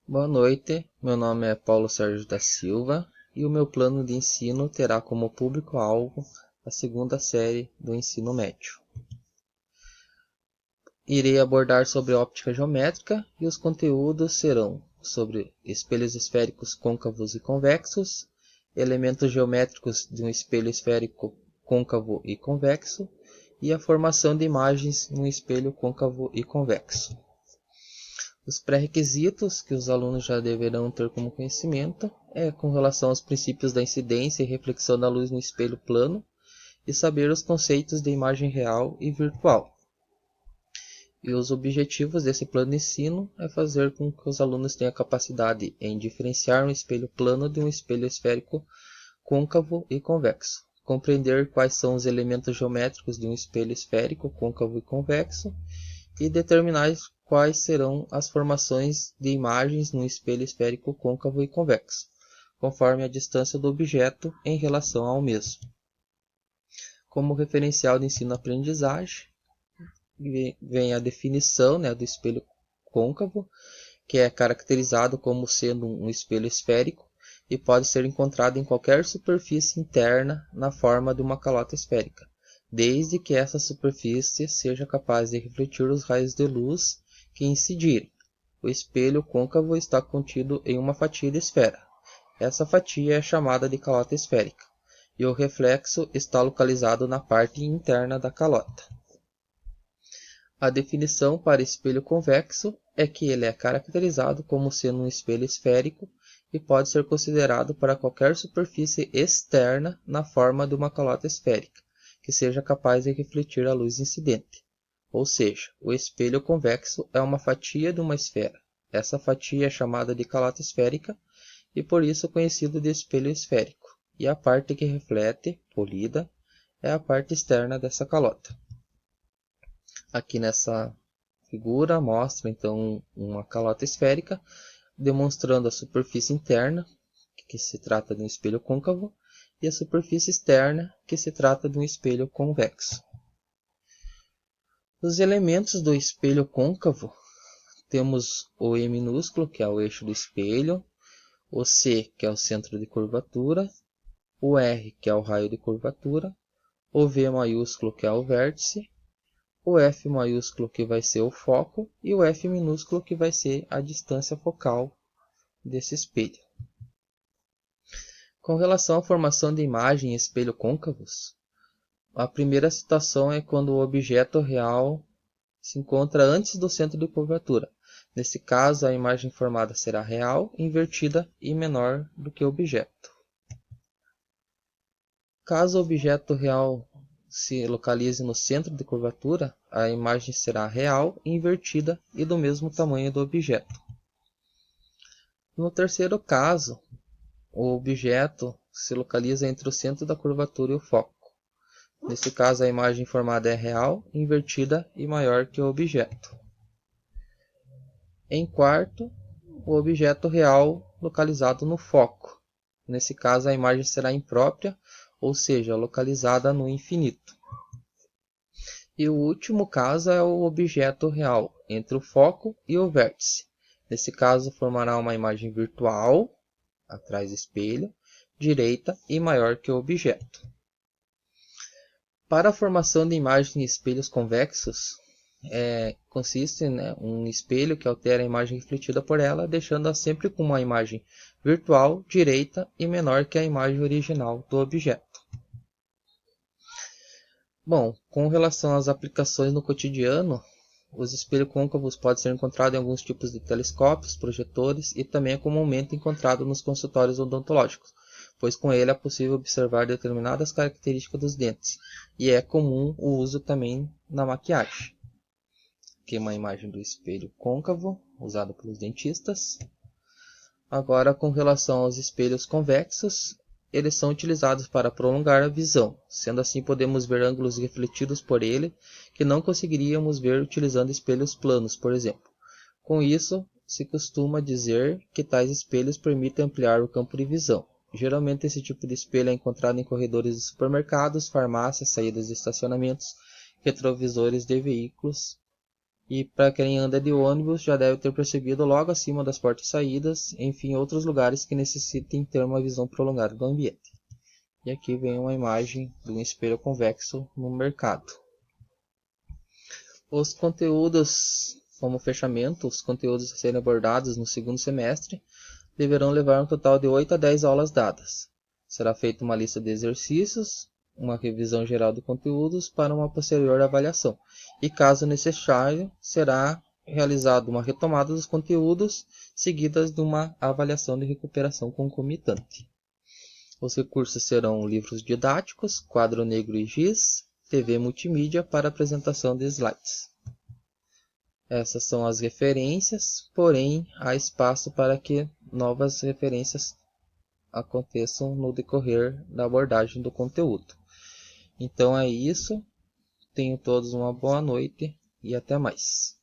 Boa noite, meu nome é Paulo Sérgio da Silva e o meu plano de ensino terá como público-alvo a segunda série do ensino médio. Irei abordar sobre óptica geométrica e os conteúdos serão sobre espelhos esféricos côncavos e convexos, elementos geométricos de um espelho esférico côncavo e convexo e a formação de imagens num espelho côncavo e convexo. Os pré-requisitos que os alunos já deverão ter como conhecimento é com relação aos princípios da incidência e reflexão da luz no espelho plano e saber os conceitos de imagem real e virtual. E os objetivos desse plano de ensino é fazer com que os alunos tenham capacidade em diferenciar um espelho plano de um espelho esférico côncavo e convexo, compreender quais são os elementos geométricos de um espelho esférico côncavo e convexo e determinar quais serão as formações de imagens no espelho esférico côncavo e convexo, conforme a distância do objeto em relação ao mesmo. Como referencial de ensino-aprendizagem, vem a definição do espelho côncavo, que é caracterizado como sendo um espelho esférico e pode ser encontrado em qualquer superfície interna na forma de uma calota esférica, desde que essa superfície seja capaz de refletir os raios de luz que incidirem. O espelho côncavo está contido em uma fatia de esfera. Essa fatia é chamada de calota esférica, e o reflexo está localizado na parte interna da calota. A definição para espelho convexo é que ele é caracterizado como sendo um espelho esférico e pode ser considerado para qualquer superfície externa na forma de uma calota esférica, que seja capaz de refletir a luz incidente. Ou seja, o espelho convexo é uma fatia de uma esfera. Essa fatia é chamada de calota esférica e por isso conhecido de espelho esférico. E a parte que reflete, polida, é a parte externa dessa calota. Aqui nessa figura mostra então uma calota esférica, demonstrando a superfície interna, que se trata de um espelho côncavo, e a superfície externa, que se trata de um espelho convexo. Os elementos do espelho côncavo, temos o E minúsculo, que é o eixo do espelho, o C, que é o centro de curvatura, o R, que é o raio de curvatura, o V maiúsculo, que é o vértice, o F maiúsculo, que vai ser o foco, e o F minúsculo, que vai ser a distância focal desse espelho. Com relação à formação de imagem em espelho côncavos, a primeira situação é quando o objeto real se encontra antes do centro de curvatura. Nesse caso, a imagem formada será real, invertida e menor do que o objeto. Caso o objeto real se localize no centro de curvatura, a imagem será real, invertida e do mesmo tamanho do objeto. No terceiro caso, o objeto se localiza entre o centro da curvatura e o foco. Nesse caso, a imagem formada é real, invertida e maior que o objeto. Em quarto, o objeto real localizado no foco. Nesse caso, a imagem será imprópria, ou seja, localizada no infinito. E o último caso é o objeto real, entre o foco e o vértice. Nesse caso, formará uma imagem virtual, atrás do espelho, direita e maior que o objeto. Para a formação de imagem em espelhos convexos, consiste um espelho que altera a imagem refletida por ela, deixando-a sempre com uma imagem virtual, direita e menor que a imagem original do objeto. Bom, com relação às aplicações no cotidiano, os espelhos côncavos podem ser encontrados em alguns tipos de telescópios, projetores e também é comumente encontrado nos consultórios odontológicos, pois com ele é possível observar determinadas características dos dentes, e é comum o uso também na maquiagem. Aqui é uma imagem do espelho côncavo, usado pelos dentistas. Agora, com relação aos espelhos convexos, eles são utilizados para prolongar a visão, sendo assim podemos ver ângulos refletidos por ele que não conseguiríamos ver utilizando espelhos planos, por exemplo. Com isso, se costuma dizer que tais espelhos permitem ampliar o campo de visão. Geralmente esse tipo de espelho é encontrado em corredores de supermercados, farmácias, saídas de estacionamentos, retrovisores de veículos E para quem anda de ônibus, já deve ter percebido logo acima das portas saídas, enfim, outros lugares que necessitem ter uma visão prolongada do ambiente. E aqui vem uma imagem de um espelho convexo no mercado. Os conteúdos, como fechamento, os conteúdos a serem abordados no segundo semestre deverão levar um total de 8 a 10 aulas dadas. Será feita uma lista de exercícios, uma revisão geral de conteúdos para uma posterior avaliação. E caso necessário, será realizada uma retomada dos conteúdos, seguidas de uma avaliação de recuperação concomitante. Os recursos serão livros didáticos, quadro negro e giz, TV multimídia para apresentação de slides. Essas são as referências, porém há espaço para que novas referências aconteçam no decorrer da abordagem do conteúdo. Então é isso. Tenham todos uma boa noite e até mais.